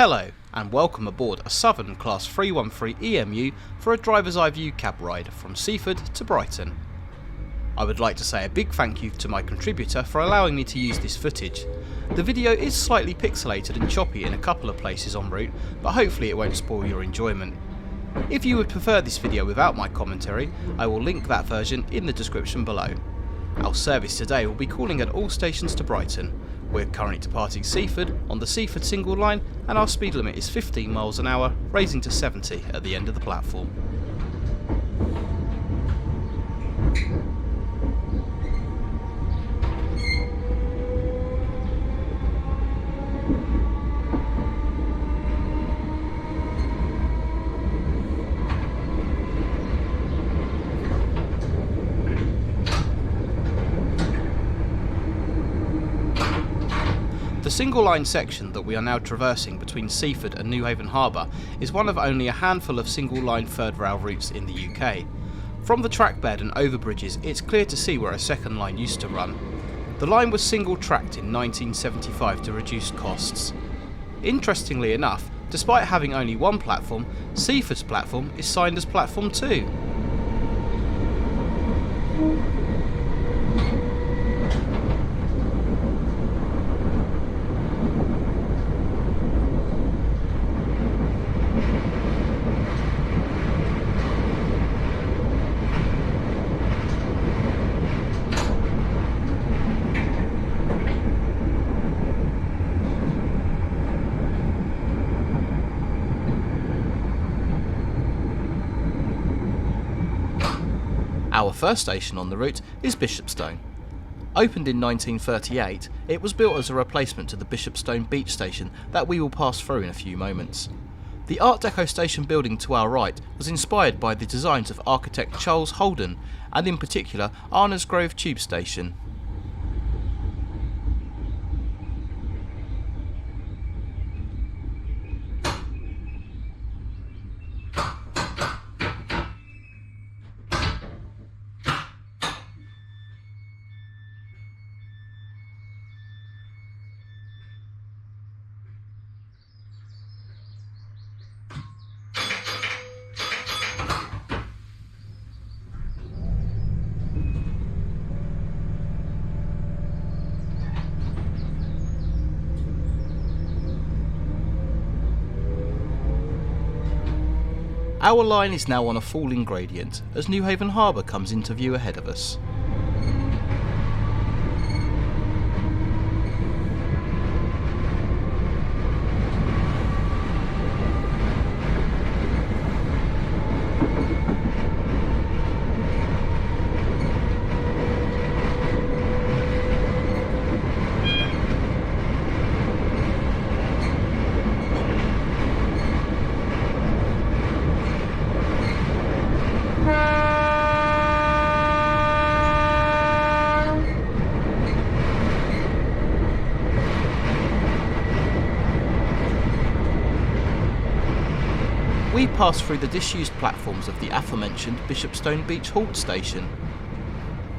Hello and welcome aboard a Southern Class 313 EMU for a driver's eye view cab ride from Seaford to Brighton. I would like to say a big thank you to my contributor for allowing me to use this footage. The video is slightly pixelated and choppy in a couple of places en route, but hopefully it won't spoil your enjoyment. If you would prefer this video without my commentary, I will link that version in the description below. Our service today will be calling at all stations to Brighton. We're currently departing Seaford on the Seaford single line and our speed limit is 15 miles an hour, raising to 70 at the end of the platform. The single line section that we are now traversing between Seaford and Newhaven Harbour is one of only a handful of single line third rail routes in the UK. From the trackbed and overbridges, it's clear to see where a second line used to run. The line was single tracked in 1975 to reduce costs. Interestingly enough, despite having only one platform, Seaford's platform is signed as Platform 2. Our first station on the route is Bishopstone. Opened in 1938, it was built as a replacement to the Bishopstone Beach Station that we will pass through in a few moments. The Art Deco station building to our right was inspired by the designs of architect Charles Holden and in particular Arna's Grove Tube Station. Our line is now on a falling gradient as Newhaven Harbour comes into view ahead of us. We pass through the disused platforms of the aforementioned Bishopstone Beach Halt Station.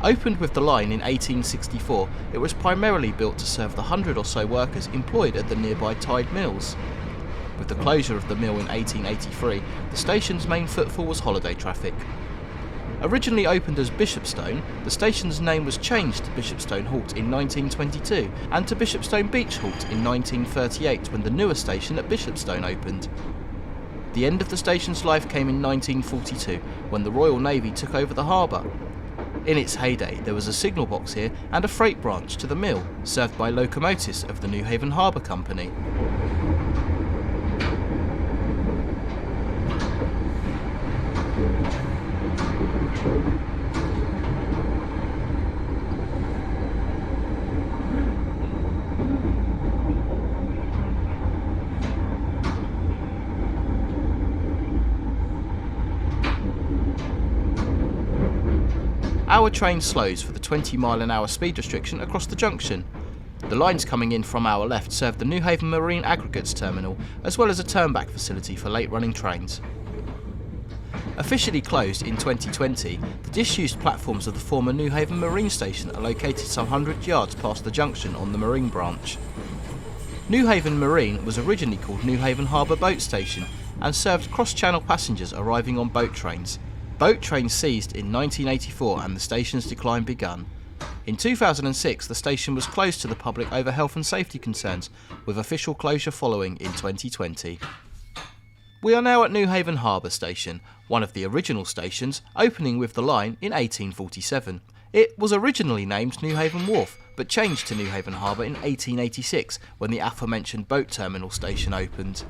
Opened with the line in 1864, it was primarily built to serve the 100 or so workers employed at the nearby Tide Mills. With the closure of the mill in 1883, the station's main footfall was holiday traffic. Originally opened as Bishopstone, the station's name was changed to Bishopstone Halt in 1922 and to Bishopstone Beach Halt in 1938 when the newer station at Bishopstone opened. The end of the station's life came in 1942 when the Royal Navy took over the harbour. In its heyday there was a signal box here and a freight branch to the mill, served by locomotives of the Newhaven Harbour Company. Our train slows for the 20-mile-an-hour speed restriction across the junction. The lines coming in from our left serve the Newhaven Marine Aggregates Terminal, as well as a turnback facility for late-running trains. Officially closed in 2020, the disused platforms of the former Newhaven Marine Station are located some 100 yards past the junction on the Marine branch. Newhaven Marine was originally called Newhaven Harbour Boat Station and served cross-channel passengers arriving on boat trains. Boat trains ceased in 1984 and the station's decline begun. In 2006 the station was closed to the public over health and safety concerns, with official closure following in 2020. We are now at Newhaven Harbour Station, one of the original stations, opening with the line in 1847. It was originally named Newhaven Wharf, but changed to Newhaven Harbour in 1886 when the aforementioned boat terminal station opened.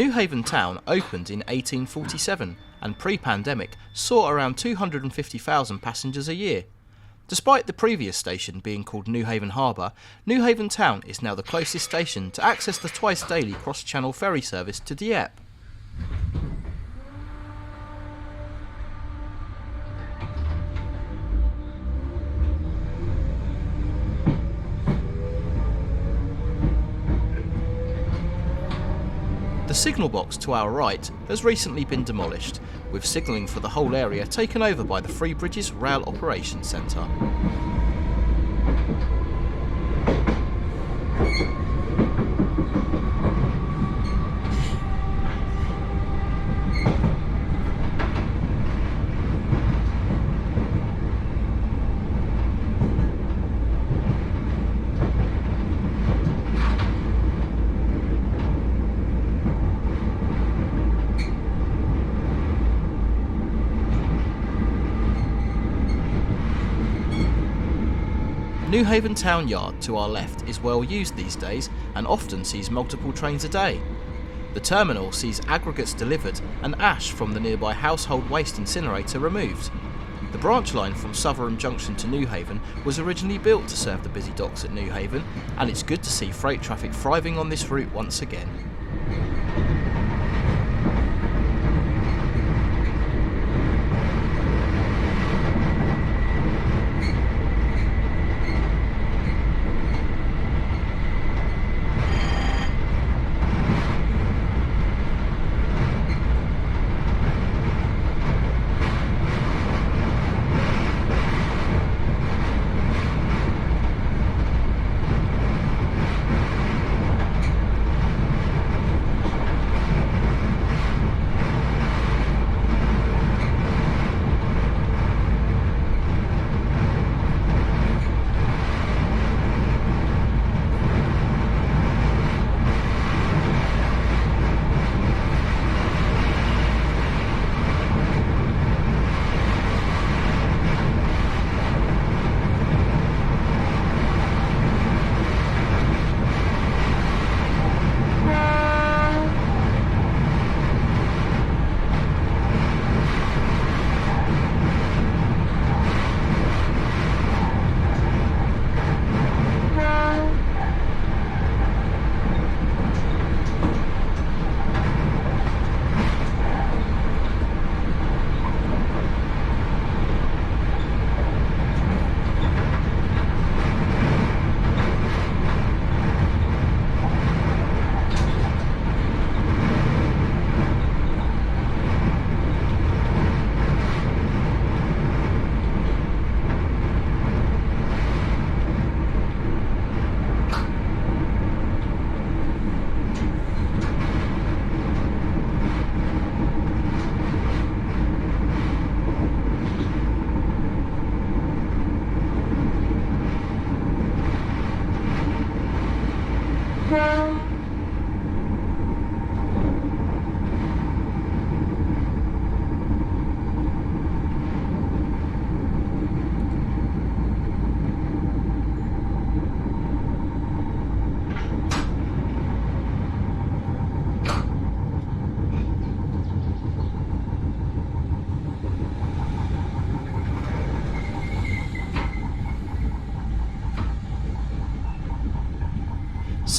Newhaven town opened in 1847 and pre-pandemic saw around 250,000 passengers a year. Despite the previous station being called Newhaven Harbour, Newhaven town is now the closest station to access the twice daily cross-channel ferry service to Dieppe. The signal box to our right has recently been demolished, with signalling for the whole area taken over by the Three Bridges Rail Operations Centre. Newhaven Town Yard to our left is well used these days and often sees multiple trains a day. The terminal sees aggregates delivered and ash from the nearby household waste incinerator removed. The branch line from Southerham Junction to Newhaven was originally built to serve the busy docks at Newhaven, and it's good to see freight traffic thriving on this route once again.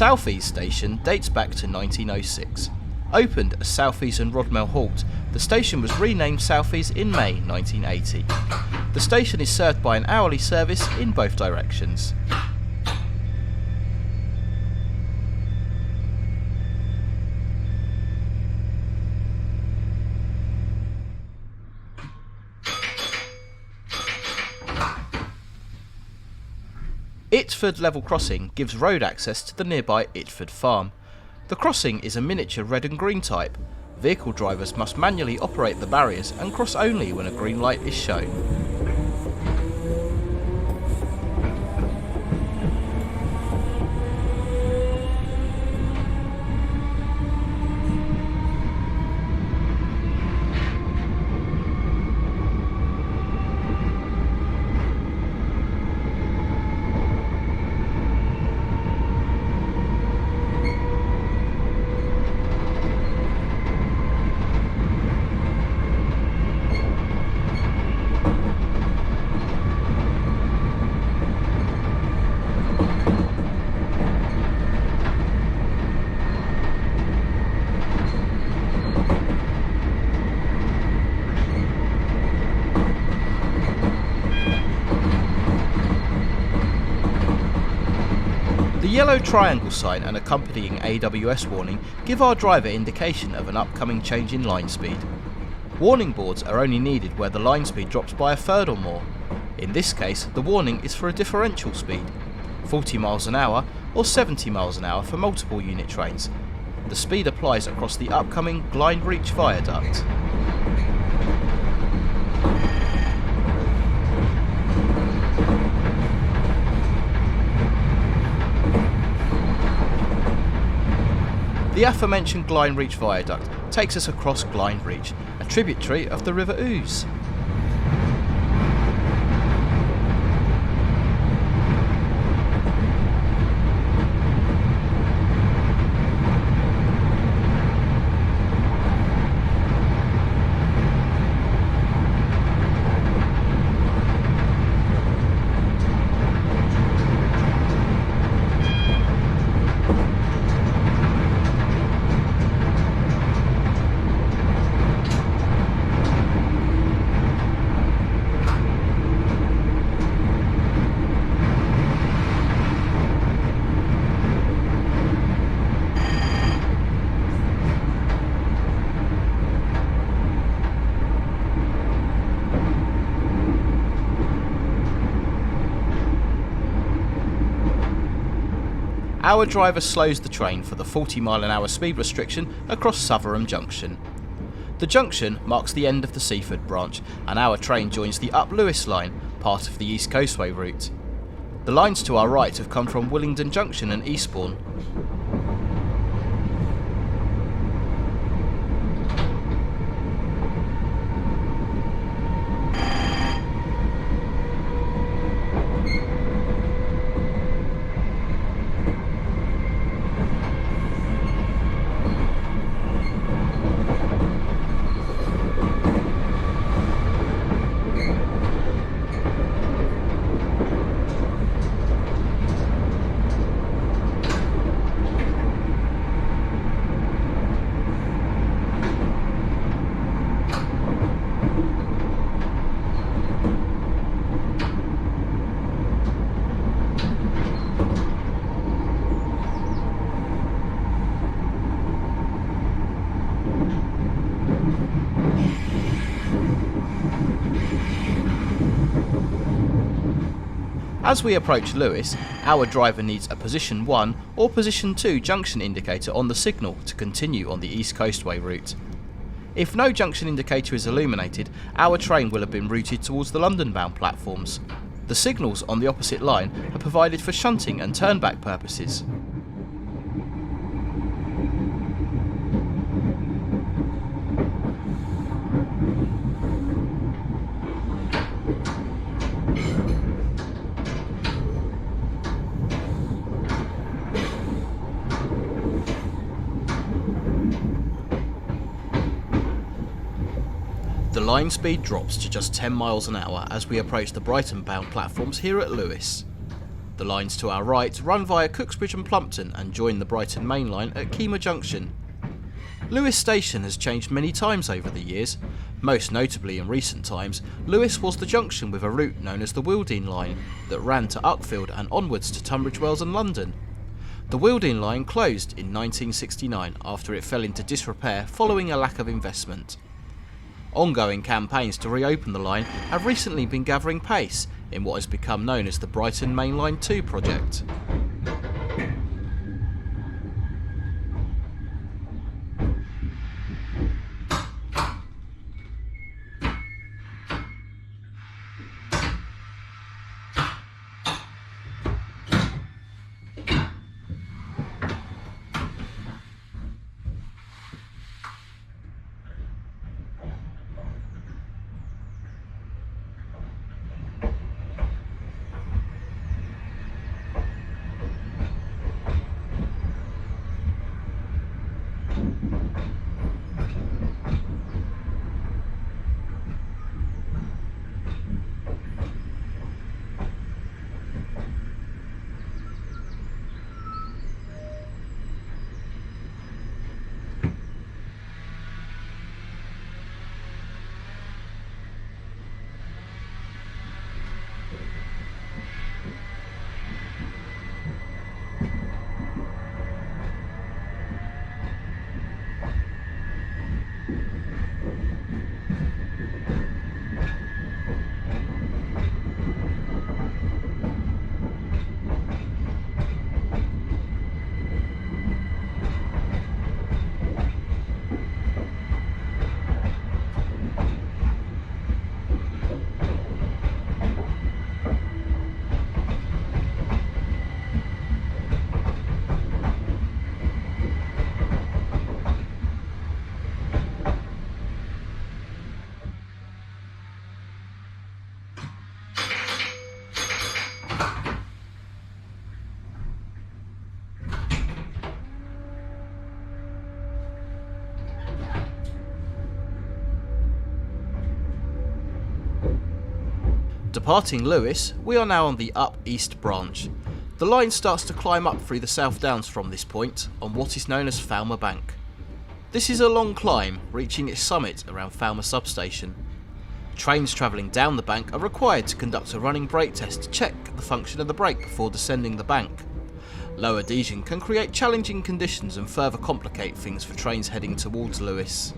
South East Station dates back to 1906. Opened as South East and Rodmell Halt, the station was renamed South East in May 1980. The station is served by an hourly service in both directions. Itsford level crossing gives road access to the nearby Itsford farm. The crossing is a miniature red and green type. Vehicle drivers must manually operate the barriers and cross only when a green light is shown. The yellow triangle sign and accompanying AWS warning give our driver indication of an upcoming change in line speed. Warning boards are only needed where the line speed drops by a third or more. In this case, the warning is for a differential speed, 40 miles an hour or 70 miles an hour for multiple unit trains. The speed applies across the upcoming Glynde Reach Viaduct. The aforementioned Glynde Reach Viaduct takes us across Glynde Reach, a tributary of the River Ouse. Our driver slows the train for the 40 mile an hour speed restriction across Southerham Junction. The junction marks the end of the Seaford branch and our train joins the Up Lewes line, part of the East Coastway route. The lines to our right have come from Willingdon Junction and Eastbourne. As we approach Lewes, our driver needs a position 1 or position 2 junction indicator on the signal to continue on the East Coastway route. If no junction indicator is illuminated, our train will have been routed towards the London-bound platforms. The signals on the opposite line are provided for shunting and turnback purposes. The line speed drops to just 10 miles an hour as we approach the Brighton-bound platforms here at Lewes. The lines to our right run via Cooksbridge and Plumpton and join the Brighton main line at Keamer Junction. Lewes Station has changed many times over the years. Most notably in recent times, Lewes was the junction with a route known as the Wildine Line that ran to Uckfield and onwards to Tunbridge Wells and London. The Wildine Line closed in 1969 after it fell into disrepair following a lack of investment. Ongoing campaigns to reopen the line have recently been gathering pace in what has become known as the Brighton Main Line 2 project. Departing Lewes, we are now on the Up East branch. The line starts to climb up through the South Downs from this point, on what is known as Falmer Bank. This is a long climb, reaching its summit around Falmer substation. Trains travelling down the bank are required to conduct a running brake test to check the function of the brake before descending the bank. Low adhesion can create challenging conditions and further complicate things for trains heading towards Lewes.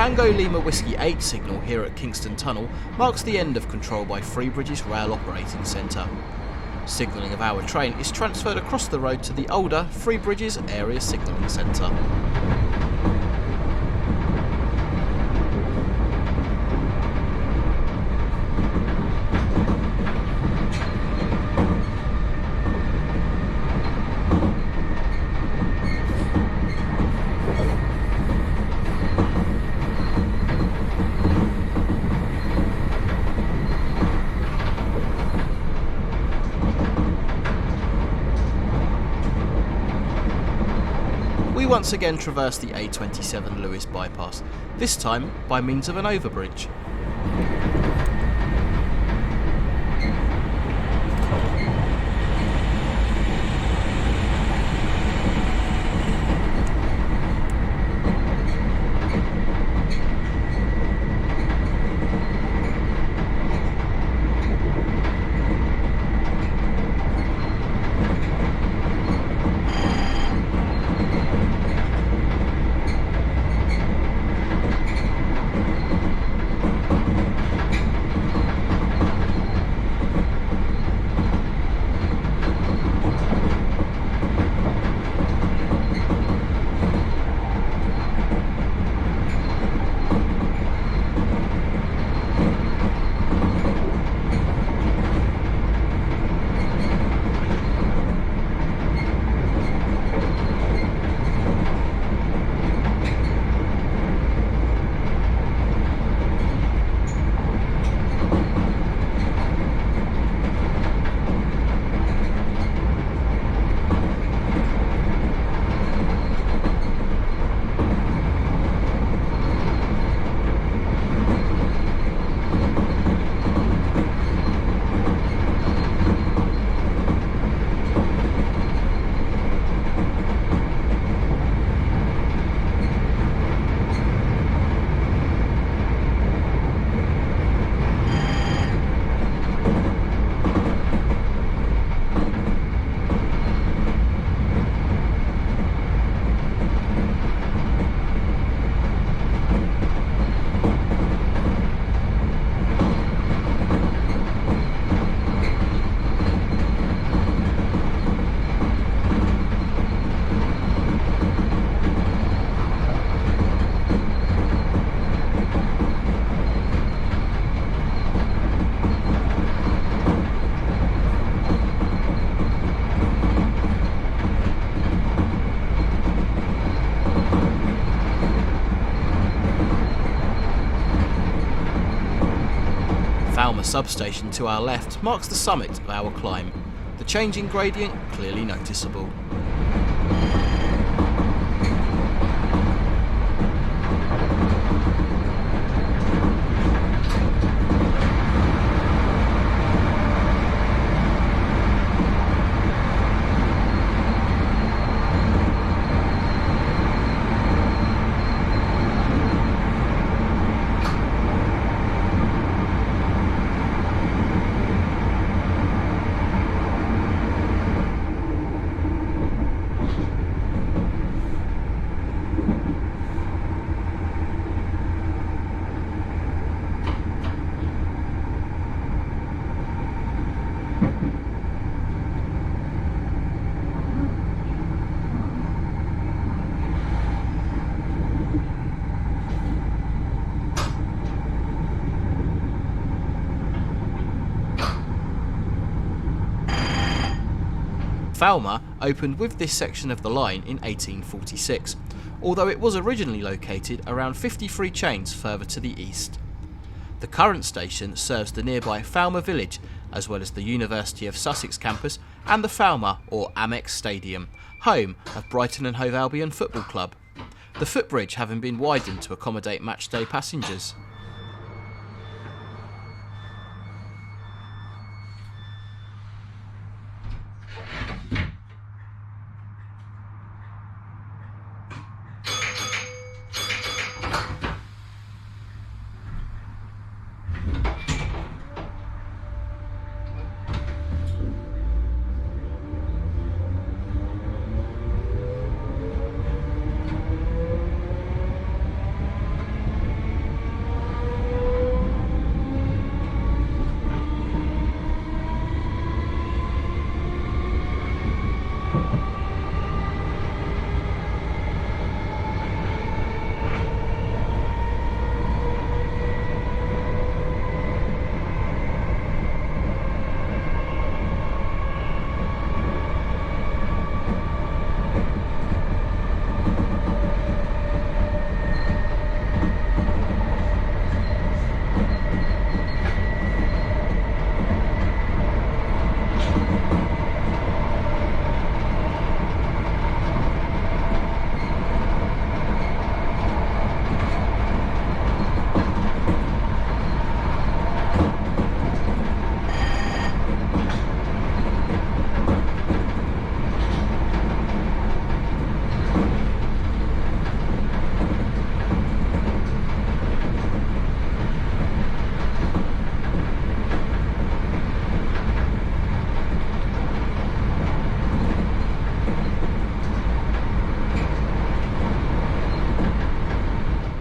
Tango Lima Whiskey 8 signal here at Kingston Tunnel marks the end of control by Freebridge's Rail Operating Centre. Signalling of our train is transferred across the road to the older Freebridge's Area Signalling Centre. We once again traverse the A27 Lewes bypass, this time by means of an overbridge. Falmer substation to our left marks the summit of our climb, the change in gradient clearly noticeable. Falmer opened with this section of the line in 1846, although it was originally located around 53 chains further to the east. The current station serves the nearby Falmer village, as well as the University of Sussex campus and the Falmer or Amex Stadium, home of Brighton and Hove Albion Football Club, the footbridge having been widened to accommodate matchday passengers.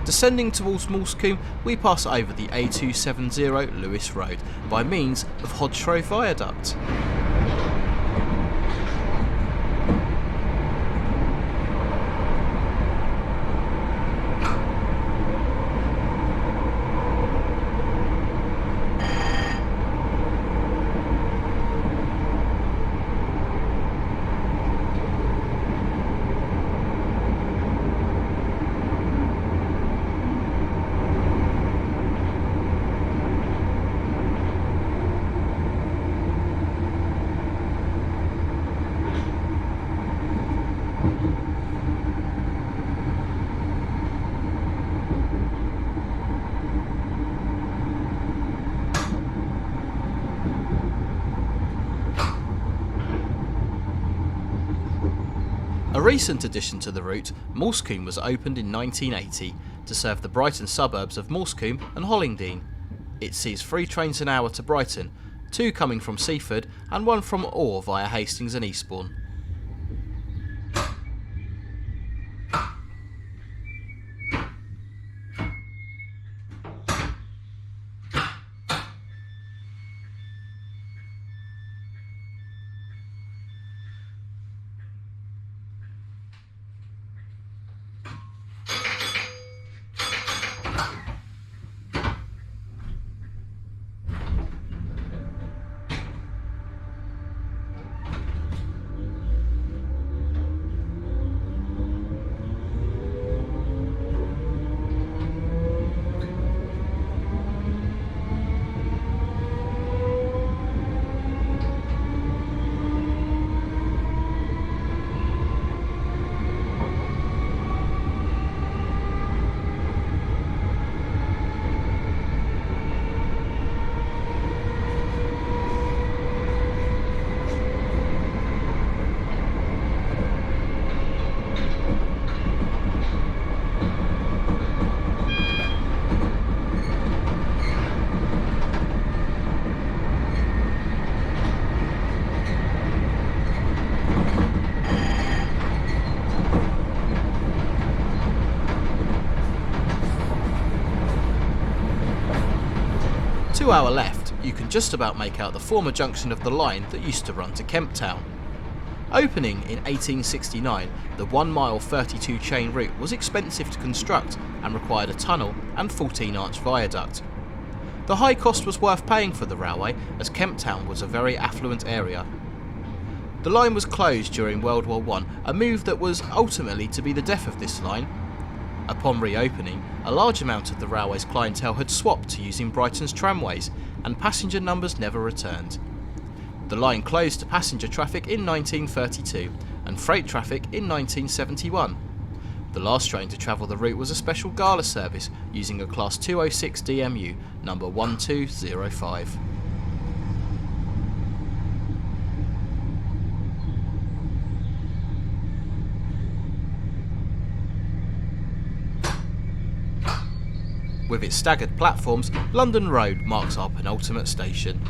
Descending towards Moulsecoombe, we pass over the A270 Lewes Road by means of London Road Viaduct. A recent addition to the route, Moulsecoombe was opened in 1980 to serve the Brighton suburbs of Moulsecoombe and Hollingdean. It sees 3 trains an hour to Brighton, 2 coming from Seaford and 1 from Orr via Hastings and Eastbourne. To our left, you can just about make out the former junction of the line that used to run to Kemp Town. Opening in 1869, the 1 mile 32 chain route was expensive to construct and required a tunnel and 14-arch viaduct. The high cost was worth paying for the railway, as Kemp Town was a very affluent area. The line was closed during World War I, a move that was ultimately to be the death of this line. Upon reopening, a large amount of the railway's clientele had swapped to using Brighton's tramways, and passenger numbers never returned. The line closed to passenger traffic in 1932 and freight traffic in 1971. The last train to travel the route was a special gala service using a Class 206 DMU number 1205. With its staggered platforms, London Road marks our penultimate station.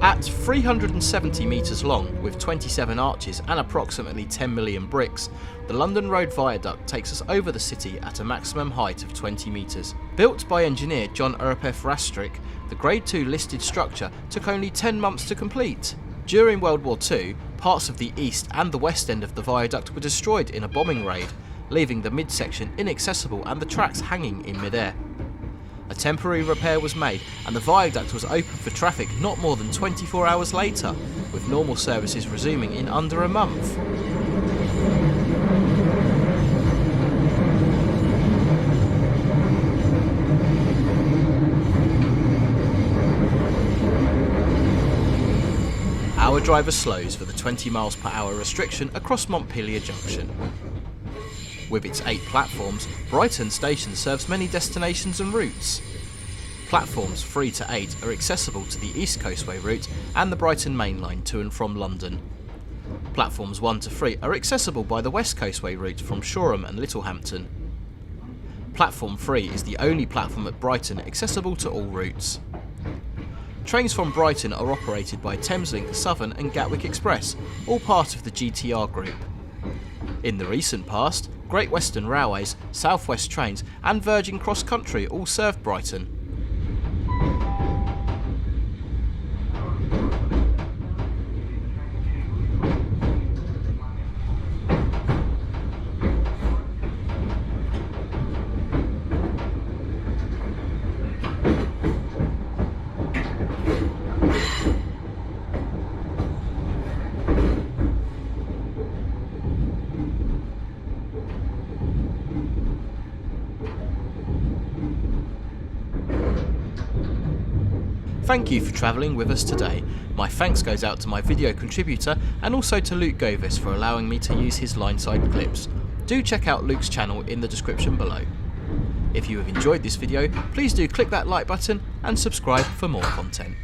At 370 metres long, with 27 arches and approximately 10 million bricks, the London Road Viaduct takes us over the city at a maximum height of 20 metres. Built by engineer John Urpef Rastrick, the Grade 2 listed structure took only 10 months to complete. During World War II, parts of the east and the west end of the viaduct were destroyed in a bombing raid, leaving the midsection inaccessible and the tracks hanging in midair. A temporary repair was made and the viaduct was open for traffic not more than 24 hours later, with normal services resuming in under a month. Our driver slows for the 20 miles per hour restriction across Montpellier Junction. With its 8 platforms, Brighton Station serves many destinations and routes. Platforms 3 to 8 are accessible to the East Coastway route and the Brighton Main Line to and from London. Platforms 1 to 3 are accessible by the West Coastway route from Shoreham and Littlehampton. Platform 3 is the only platform at Brighton accessible to all routes. Trains from Brighton are operated by Thameslink, Southern and Gatwick Express, all part of the GTR group. In the recent past, Great Western Railways, South West Trains and Virgin Cross Country all served Brighton. Thank you for travelling with us today. My thanks goes out to my video contributor and also to Luke Govus for allowing me to use his lineside clips. Do check out Luke's channel in the description below. If you have enjoyed this video, please do click that like button and subscribe for more content.